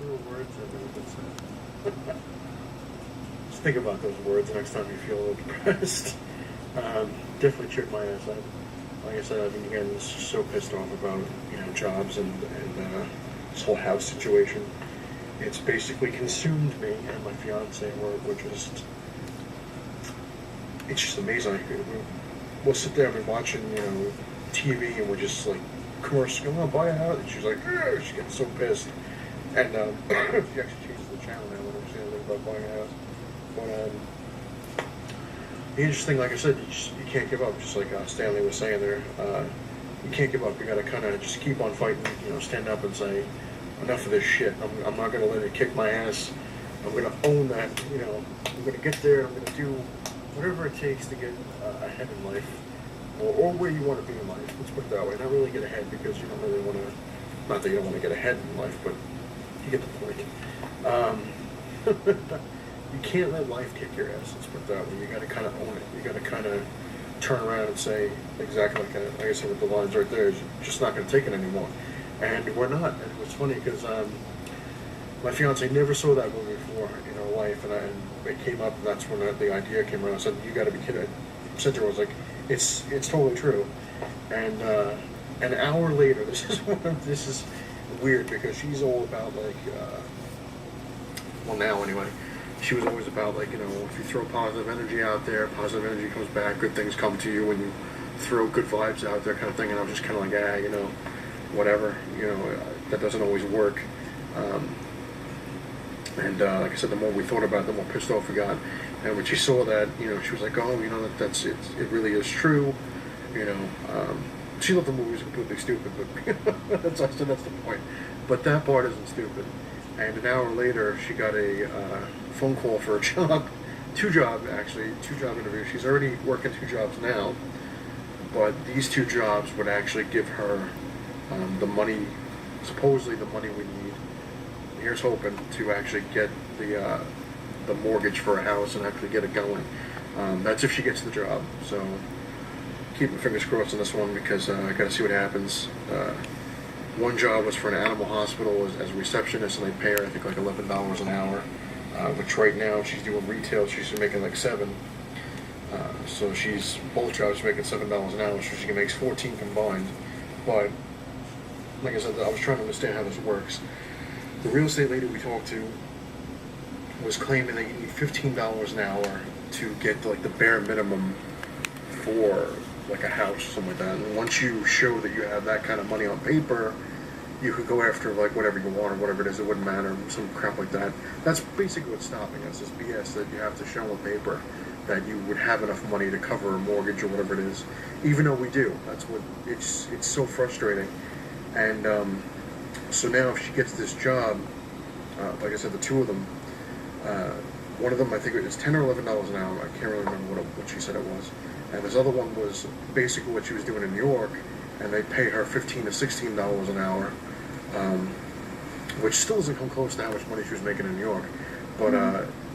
There were words that never been said. Just think about those words next time you feel a little depressed. Definitely check my ass out. Like I said, I've been getting so pissed off about jobs and this whole house situation. It's basically consumed me and my fiance. We're just, it's just amazing. We'll sit there and be watching TV and we're just like commercial. Come on, buy a house. And she's like, she's getting so pissed. And she actually changes the channel now when I'm saying about buying a house. But the interesting, like I said, you can't give up. Just like Stanley was saying there, you can't give up. You got to kind of just keep on fighting. Stand up and say, enough of this shit. I'm not going to let it kick my ass. I'm going to own that. I'm going to get there. I'm going to do whatever it takes to get ahead in life, or where you want to be in life. Let's put it that way. Not really get ahead because you don't really want to. Not that you don't want to get ahead in life, but you get the point. You can't let life kick your ass. Let's put it that way. You got to kind of own it. You got to kind of turn around and say exactly like I said with the lines right there. You're just not going to take it anymore. And we're not. And it was funny because my fiance never saw that movie before in her life, and it came up, and that's when the idea came around. I said, "You got to be kidding!" I said to her, "I was like, it's totally true." And an hour later, this is weird because she's all about like, well now anyway, she was always about like if you throw positive energy out there, positive energy comes back, good things come to you when you throw good vibes out there, kind of thing. And I was just kind of like, whatever, that doesn't always work. And like I said, the more we thought about it, the more pissed off we got. And when she saw that, she was like, "Oh, that's it. It really is true." She thought the movie was completely stupid, but that's the point. But that part isn't stupid. And an hour later, she got a phone call for a job, two job interviews. She's already working 2 jobs now, but these 2 jobs would actually give her the money, supposedly the money we need. Here's hoping to actually get the mortgage for a house and actually get it going. That's if she gets the job. So keep my fingers crossed on this one because I got to see what happens. One job was for an animal hospital as a receptionist, and they pay her I think like $11 an hour. Which right now she's doing retail. She's making like $7. So she's both jobs making $7 an hour, so she makes 14 combined. But like I said, I was trying to understand how this works. The real estate lady we talked to was claiming that you need $15 an hour to get like the bare minimum for like a house or something like that. And once you show that you have that kind of money on paper, you could go after like whatever you want or whatever it is. It wouldn't matter, some crap like that. That's basically what's stopping us, is BS that you have to show on paper that you would have enough money to cover a mortgage or whatever it is, even though we do. That's what it's so frustrating. And so now if she gets this job, like I said, the 2 of them, one of them I think it's $10 or $11 an hour. I can't really remember what she said it was. And this other one was basically what she was doing in New York, and they pay her $15 to $16 an hour, which still doesn't come close to how much money she was making in New York. But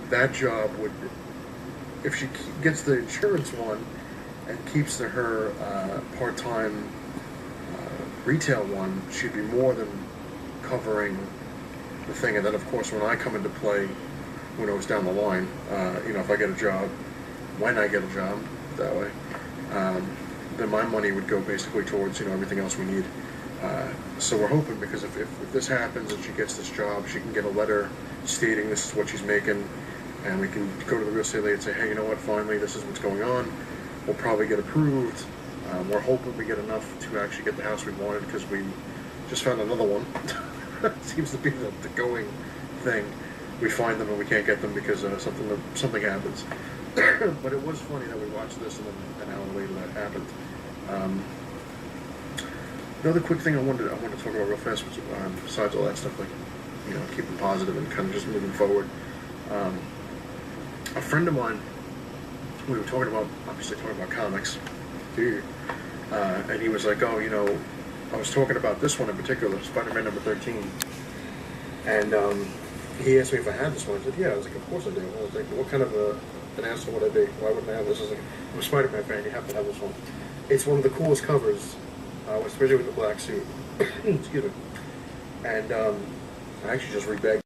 that job would, if she gets the insurance one and keeps her part-time retail one, she'd be more than covering the thing. And then of course when I come into play, who knows down the line, if I get a job, when I get a job that way, then my money would go basically towards everything else we need. So we're hoping, because if this happens and she gets this job, she can get a letter stating this is what she's making, and we can go to the real estate lady and say, hey, you know what, finally this is what's going on. We'll probably get approved. We're hoping we get enough to actually get the house we wanted, because we just found another one. Seems to be the going thing. We find them and we can't get them because something happens. But it was funny that we watched this and then an hour later that happened. Another quick thing I wanted to talk about real fast was, besides all that stuff, like keeping positive and kind of just moving forward. A friend of mine, we were obviously talking about comics, and he was like, oh, I was talking about this one in particular, Spider-Man number 13, and he asked me if I had this one. I said, yeah. I was like, of course I do. I was like, what kind of an asshole would I be? Why wouldn't I have this? I was like, I'm a Spider-Man fan, you have to have this one. It's one of the coolest covers, especially with the black suit. Excuse me. And I actually just rebagged